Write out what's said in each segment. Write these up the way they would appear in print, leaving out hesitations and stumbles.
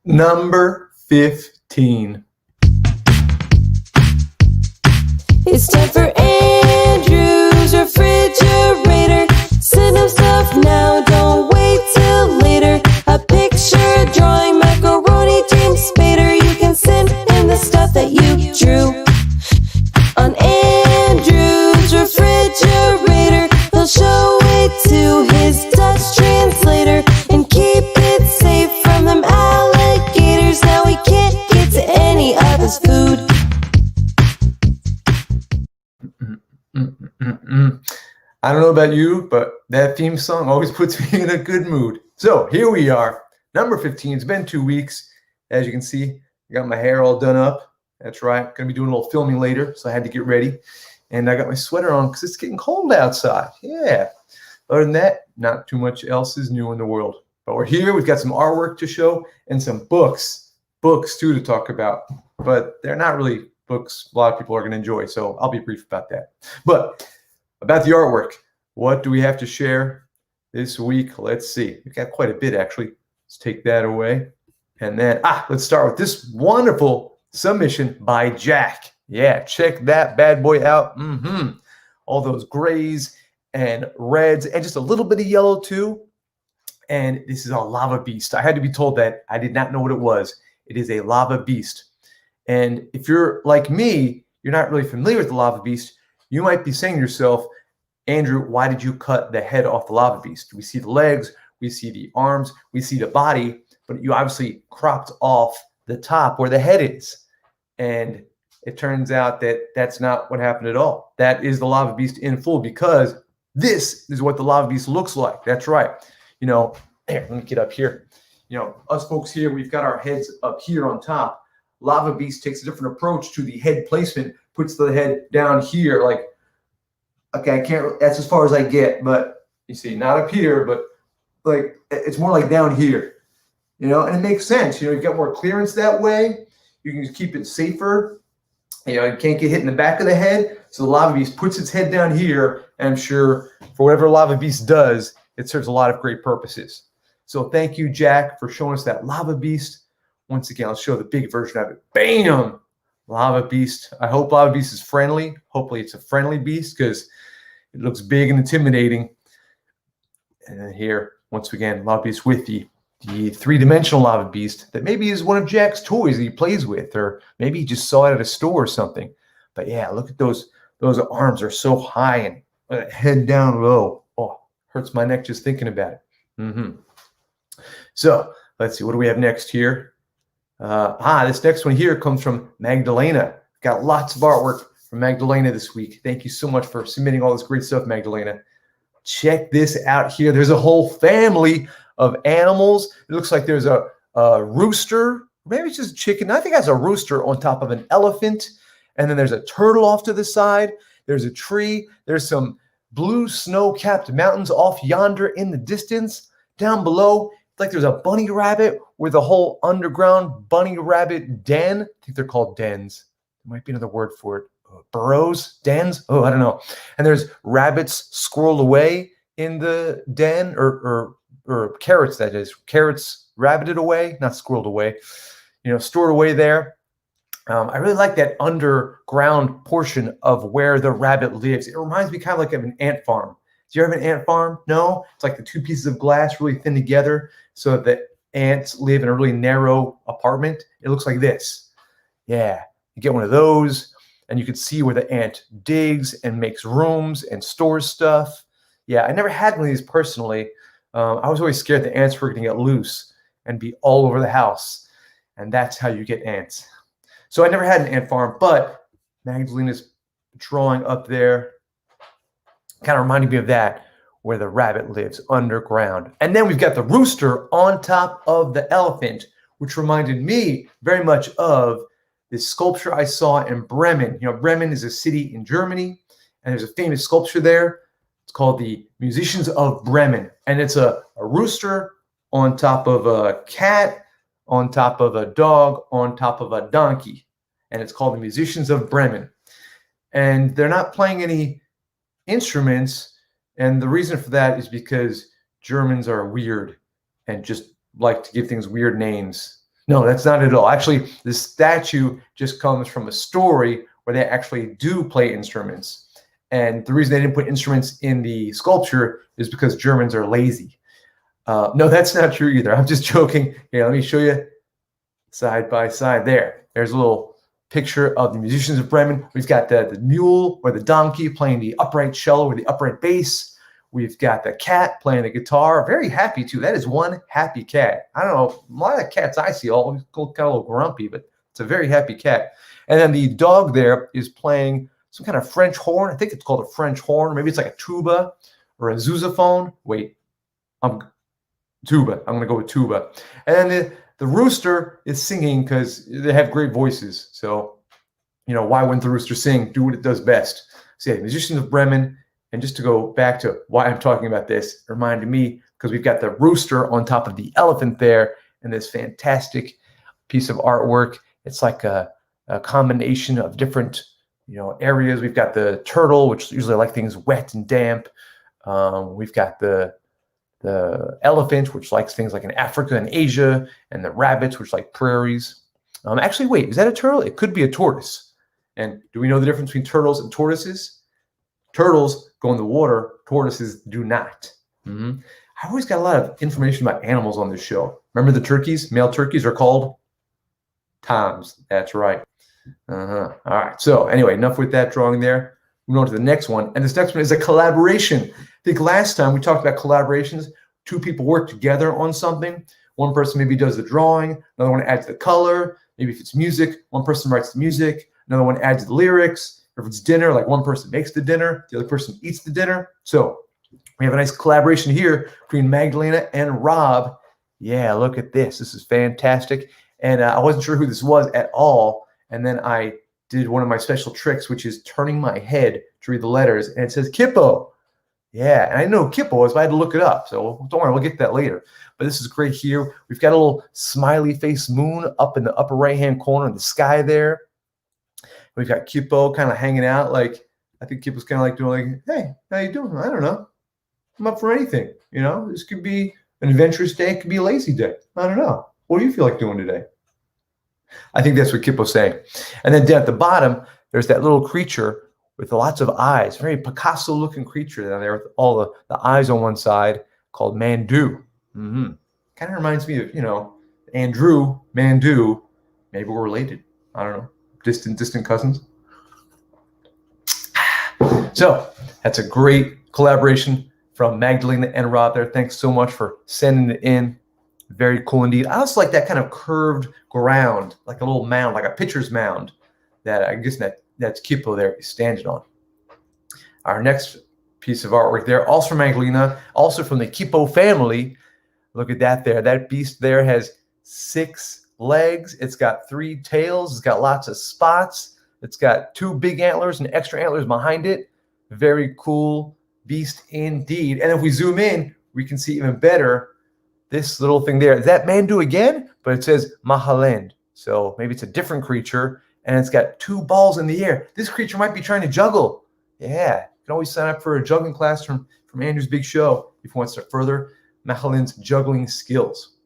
Number 15. It's time for Andrew's refrigerator. Send him stuff now, don't wait till later. A picture, a drawing, macaroni, James Spader. You can send him the stuff that you drew on Andrew's refrigerator. He'll show it to his Dutch translator and keep it safe from them alligators. Now he can't get to any of his food. I don't know about you, but that theme song always puts me in a good mood. So here we are, number 15. It's been 2 weeks. As you can see, I got my hair all done up. That's right. Going to be doing a little filming later, so I had to get ready. And I got my sweater on because it's getting cold outside. Yeah. Other than that, not too much else is new in the world. But we're here. We've got some artwork to show and some books. Books, too, to talk about. But they're not really books a lot of people are going to enjoy, so I'll be brief about that. But about the artwork, what do we have to share this week? Let's see. We've got quite a bit, actually. Let's take that away. And then, let's start with this wonderful submission by Jack. Yeah, check that bad boy out. All those grays and reds and just a little bit of yellow, too. And this is a lava beast. I had to be told that. I did not know what it was. It is a lava beast. And if you're like me, you're not really familiar with the lava beast, you might be saying to yourself, Andrew, why did you cut the head off the lava beast? We see the legs, we see the arms, we see the body, but you obviously cropped off the top where the head is. And it turns out that that's not what happened at all. That is the lava beast in full, because this is what the lava beast looks like. That's right. You know, here, let me get up here. You know, us folks here, we've got our heads up here on top. Lava beast takes a different approach to the head placement, puts the head down here, like, okay, I can't, that's as far as I get, but you see, not up here, but like, it's more like down here, you know, and it makes sense. You know, you get more clearance that way. You can just keep it safer. You know, you can't get hit in the back of the head. So the lava beast puts its head down here, and I'm sure for whatever lava beast does, it serves a lot of great purposes. So thank you, Jack, for showing us that lava beast. Once again, I'll show the big version of it. Bam! Lava beast. I hope lava beast is friendly. Hopefully it's a friendly beast because it looks big and intimidating. And then here, once again, lava beast with the three-dimensional lava beast that maybe is one of Jack's toys that he plays with, or maybe he just saw it at a store or something. But yeah, look at those. Those arms are so high and head down low. Oh, hurts my neck just thinking about it. So let's see. What do we have next here? This next one here comes from Magdalena. Got lots of artwork from Magdalena this week. Thank you so much for submitting all this great stuff, Magdalena. Check this out here. There's a whole family of animals. It looks like there's a rooster. Maybe it's just a chicken. I think that's a rooster on top of an elephant. And then there's a turtle off to the side. There's a tree. There's some blue snow-capped mountains off yonder in the distance. Down below, it's like there's a bunny rabbit with a whole underground bunny rabbit den. I think they're called dens. There might be another word for it. Burrows, dens. Oh, I don't know. And there's rabbits squirreled away in the den, or carrots. That is, carrots rabbited away, not squirreled away. You know, stored away there. I really like that underground portion of where the rabbit lives. It reminds me kind of like of an ant farm. Do you ever have an ant farm? No? It's like the two pieces of glass really thin together so that the ants live in a really narrow apartment. It looks like this. Yeah, you get one of those, and you can see where the ant digs and makes rooms and stores stuff. Yeah, I never had one of these personally. I was always scared the ants were going to get loose and be all over the house, and that's how you get ants. So I never had an ant farm, but Magdalena's drawing up there kind of reminded me of that, where the rabbit lives underground. And then we've got the rooster on top of the elephant, which reminded me very much of this sculpture I saw in Bremen. You know, Bremen is a city in Germany, and there's a famous sculpture there. It's called the Musicians of Bremen. And it's a rooster on top of a cat, on top of a dog, on top of a donkey. And it's called the Musicians of Bremen. And they're not playing any instruments, and the reason for that is because Germans are weird and just like to give things weird names. No, that's not at all. Actually, the statue just comes from a story where they actually do play instruments. And the reason they didn't put instruments in the sculpture is because Germans are lazy. No, that's not true either. I'm just joking. Here, let me show you side by side there. There's a little picture of the musicians of Bremen. We've got the mule or the donkey playing the upright cello or the upright bass. We've got the cat playing the guitar. Very happy too. That is one happy cat. I don't know. A lot of cats I see all kind of a little grumpy, but it's a very happy cat. And then the dog there is playing some kind of French horn. I think it's called a French horn. Maybe it's like a tuba or a sousaphone. Wait, tuba. I'm going to go with tuba. And then the rooster is singing because they have great voices. So, you know, why wouldn't the rooster sing? Do what it does best. So yeah, musicians of Bremen. And just to go back to why I'm talking about this, it reminded me because we've got the rooster on top of the elephant there and this fantastic piece of artwork. It's like a combination of different, you know, areas. We've got the turtle, which usually like things wet and damp. We've got the elephant, which likes things like in Africa and Asia, and the rabbits, which like prairies. Actually, wait, is that a turtle? It could be a tortoise. And do we know the difference between turtles and tortoises? Turtles go in the water, tortoises do not. I always got a lot of information about animals on this show. Remember the turkeys? Male turkeys are called toms. That's right. All right. So anyway, enough with that drawing there. We're on to the next one. And this next one is a collaboration. I think last time we talked about collaborations. Two people work together on something. One person maybe does the drawing. Another one adds the color. Maybe if it's music, one person writes the music. Another one adds the lyrics. If it's dinner, like one person makes the dinner, the other person eats the dinner. So we have a nice collaboration here between Magdalena and Rob. Yeah, look at this. This is fantastic. And I wasn't sure who this was at all. And then I did one of my special tricks, which is turning my head to read the letters. And it says Kippo. Yeah, and I know Kippo was, but I had to look it up. So don't worry, we'll get to that later. But this is great here. We've got a little smiley face moon up in the upper right-hand corner in the sky there. We've got Kippo kind of hanging out. Like, I think Kippo's kind of like doing like, hey, how you doing? I don't know. I'm up for anything. You know, this could be an adventurous day. It could be a lazy day. I don't know. What do you feel like doing today? I think that's what Kippo's saying. And then down at the bottom, there's that little creature with lots of eyes. Very Picasso-looking creature down there with all the eyes on one side called Mandu. Kind of reminds me of, you know, Andrew, Mandu. Maybe we're related. I don't know. Distant cousins. So that's a great collaboration from Magdalena and Rob there. Thanks so much for sending it in. Very cool indeed. I also like that kind of curved ground, like a little mound, like a pitcher's mound that I guess that's Kippo there standing on. Our next piece of artwork there, also from Magdalena, also from the Kippo family. Look at that there. That beast there has 6 legs. It's got 3 tails. It's got lots of spots. It's got 2 big antlers and extra antlers behind it. Very cool beast indeed. And if we zoom in, we can see even better this little thing there. Is that Mandu again? But it says Mahalend. So maybe it's a different creature. And it's got 2 balls in the air. This creature might be trying to juggle. Yeah. You can always sign up for a juggling class from Andrew's big show if you want to further Mahalen's juggling skills.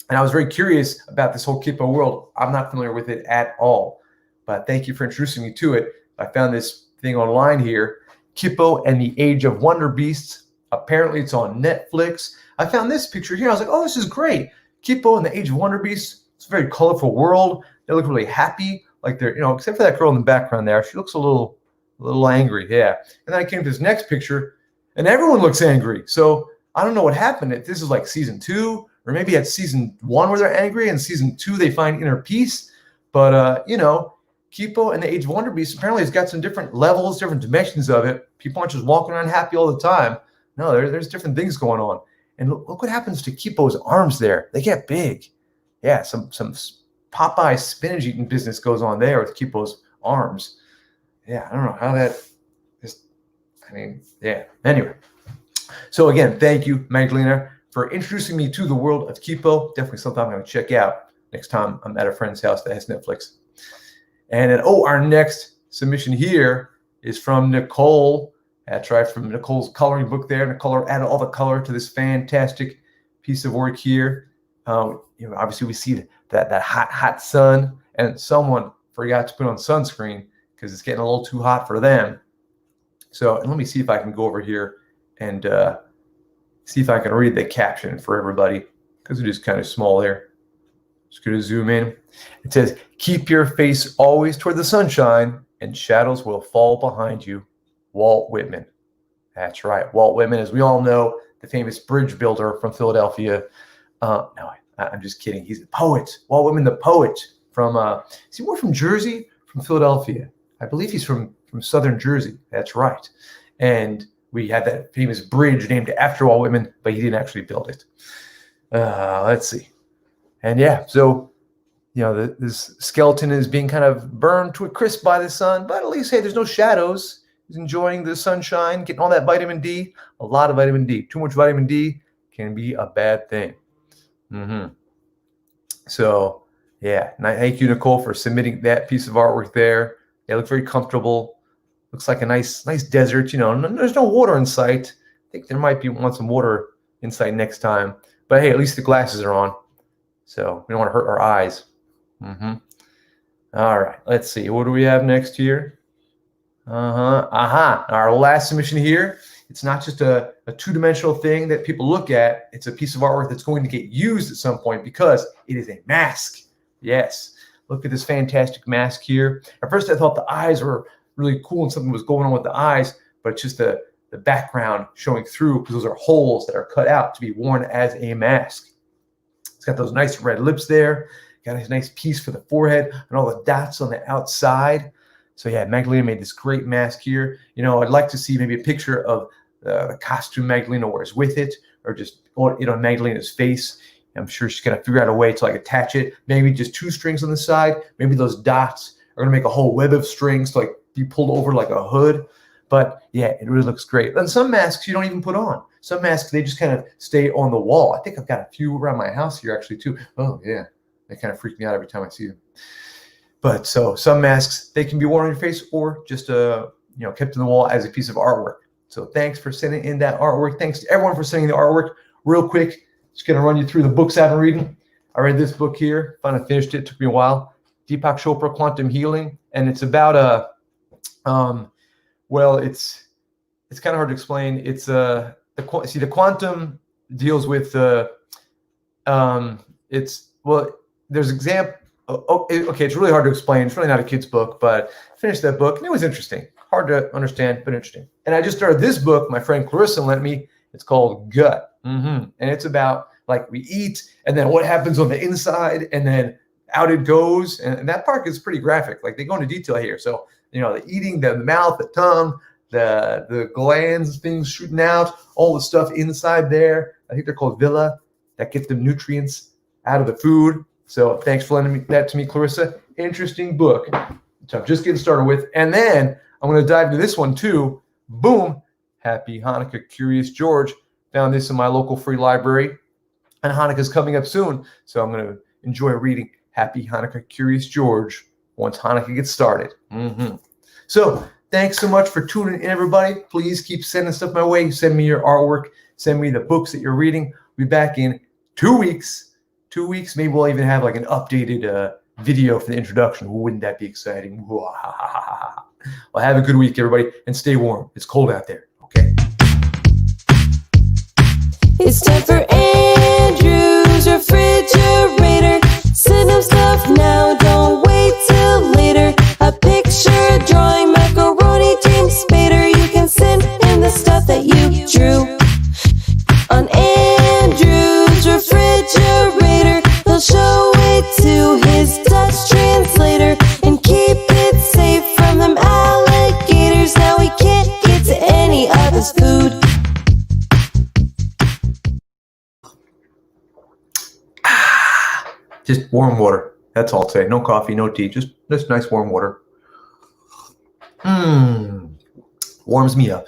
And I was very curious about this whole Kippo world. I'm not familiar with it at all, but thank you for introducing me to it. I found this thing online here, Kippo and the Age of Wonder Beasts. Apparently it's on Netflix. I found this picture here. I was like, oh, this is great. Kippo and the Age of Wonder Beasts. It's a very colorful world. They look really happy. Like they're, you know, except for that girl in the background there. She looks a little angry. Yeah. And then I came to this next picture and everyone looks angry. So I don't know what happened. If this is like season 2, or maybe at season 1 where they're angry, and season 2 they find inner peace. But you know, Kippo and the Age of Wonder Beasts apparently has got some different levels, different dimensions of it. People aren't just walking around happy all the time. No, there's different things going on. And look what happens to Kippo's arms there. They get big. Yeah, some Popeye spinach eating business goes on there with Kippo's arms. Yeah, I don't know how that is. I mean, yeah. Anyway, so again, thank you, Magdalena, for introducing me to the world of Kippo. Definitely something I'm going to check out next time I'm at a friend's house that has Netflix. And then, our next submission here is from Nicole. That's right, from Nicole's coloring book there. Nicole added all the color to this fantastic piece of work here. Obviously we see that hot sun, and someone forgot to put on sunscreen because it's getting a little too hot for them. So let me see if I can go over here and see if I can read the caption for everybody, because it is kind of small there. Just going to zoom in. It says, "Keep your face always toward the sunshine, and shadows will fall behind you." Walt Whitman. That's right. Walt Whitman, as we all know, the famous bridge builder from Philadelphia. No, I'm just kidding. He's a poet. Walt Whitman, the poet from, is he more from Jersey? From Philadelphia. I believe he's from southern Jersey. That's right. And we had that famous bridge named after Walt Whitman, but he didn't actually build it. Let's see. And yeah, so, this skeleton is being kind of burned to a crisp by the sun, but at least, hey, there's no shadows. He's enjoying the sunshine, getting all that vitamin D, a lot of vitamin D. Too much vitamin D can be a bad thing. So, yeah, thank you, Nicole, for submitting that piece of artwork there. They look very comfortable. Looks like a nice desert. There's no water in sight. I think there might want some water in sight next time. But hey, at least the glasses are on, so we don't want to hurt our eyes. All right, let's see. What do we have next here? Our last submission here. It's not just a two-dimensional thing that people look at. It's a piece of artwork that's going to get used at some point because it is a mask. Yes. Look at this fantastic mask here. At first, I thought the eyes were really cool and something was going on with the eyes, but it's just the background showing through, because those are holes that are cut out to be worn as a mask. It's got those nice red lips there. Got a nice piece for the forehead and all the dots on the outside. So yeah, Magdalena made this great mask here. I'd like to see maybe a picture of the costume Magdalena wears with it, or just Magdalena's face. I'm sure she's gonna figure out a way to attach it. Maybe just 2 strings on the side. Maybe those dots are gonna make a whole web of strings to be pulled over like a hood. But yeah, it really looks great. And some masks you don't even put on. Some masks, they just kind of stay on the wall. I think I've got a few around my house here actually too. Oh yeah, they kind of freak me out every time I see them. But so some masks, they can be worn on your face or just kept in the wall as a piece of artwork. So thanks for sending in that artwork. Thanks to everyone for sending the artwork. Real quick, just going to run you through the books I've been reading. I read this book here. Finally finished it. It took me a while. Deepak Chopra, Quantum Healing. And it's about it's kind of hard to explain. It's the quantum deals with there's example. Okay, it's really hard to explain. It's really not a kid's book, but I finished that book and it was interesting. Hard to understand, but interesting. And I just started this book. My friend Clarissa lent me. It's called Gut. And it's about we eat and then what happens on the inside and then out it goes. And that part is pretty graphic. They go into detail here. So, the eating, the mouth, the tongue, the glands, things shooting out, all the stuff inside there. I think they're called villi that get the nutrients out of the food. So thanks for lending that to me, Clarissa. Interesting book. So I'm just getting started with. And then I'm going to dive into this one too. Boom. Happy Hanukkah, Curious George. Found this in my local free library. And Hanukkah's coming up soon. So I'm going to enjoy reading Happy Hanukkah, Curious George once Hanukkah gets started. So thanks so much for tuning in, everybody. Please keep sending stuff my way. Send me your artwork. Send me the books that you're reading. We'll be back in 2 weeks. 2 weeks. Maybe we'll even have an updated video for the introduction. Wouldn't that be exciting? Well, have a good week, everybody, and stay warm. It's cold out there. Okay. It's time for Andrew's refrigerator. Send him stuff now, don't wait till later. A picture, drawing, macaroni, James Spader. You can send him the stuff that you drew on Andrew's refrigerator. He'll show it to his Dutch translator and keep it safe from them alligators. Now he can't get to any of his food. Just warm water. That's all I'll say. No coffee, no tea. Just nice warm water. Warms me up.